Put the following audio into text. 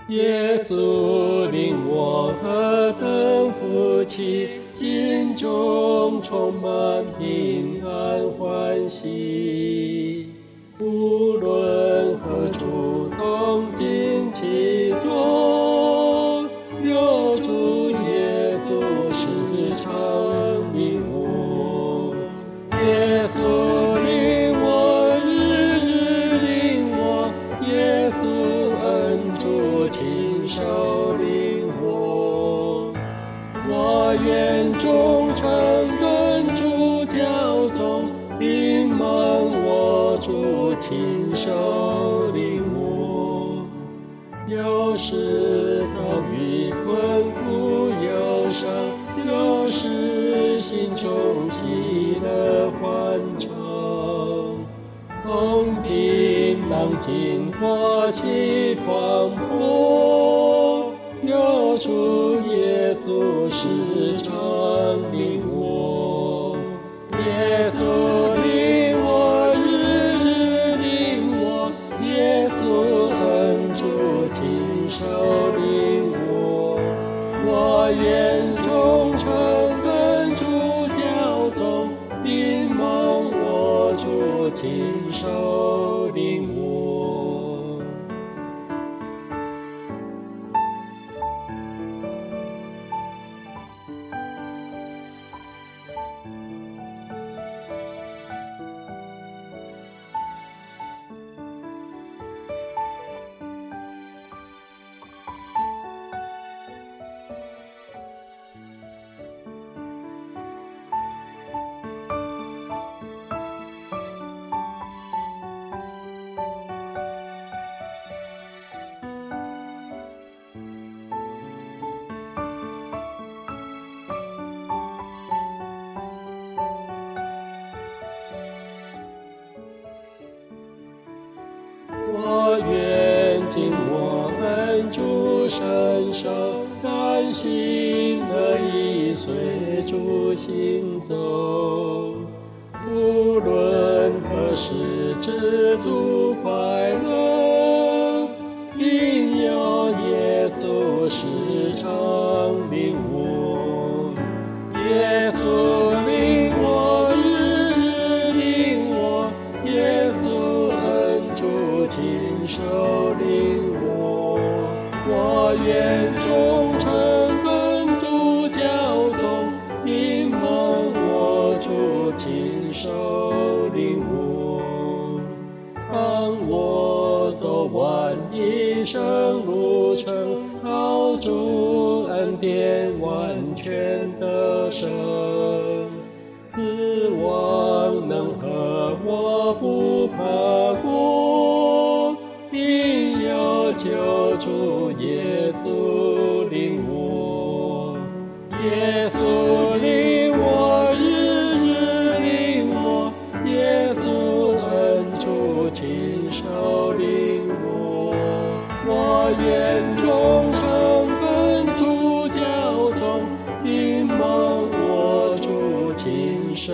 耶稣领我何等福气，心中充满平安欢喜。无论何处同进其中，有主耶稣时常领我。耶稣领我，日日领我，耶稣恩主亲手领我。我愿忠诚跟主交从，定蒙我主亲手领我。有时遭遇困苦忧伤，有时心中喜乐欢畅。从平浪静或起狂波，有主耶稣时常领我。耶稣领我，日日领我，耶稣恩主亲手领我。我愿忠诚跟主交从，定蒙我主亲手领我。我愿尽我恩主伸手，甘心乐意随主行走。无论何时知足快乐，因有耶稣时常领我。耶稣领我，日日领我，耶稣恩主亲手领我。我愿忠诚跟主交从，定蒙我主亲手领我。当我走完一生路程，靠主恩典完全得胜，死亡能和我不怕过，因有救主耶稣领我。耶稣领我，日日领我，耶稣恩主亲手领我。我愿忠诚跟主交从，定蒙我主亲手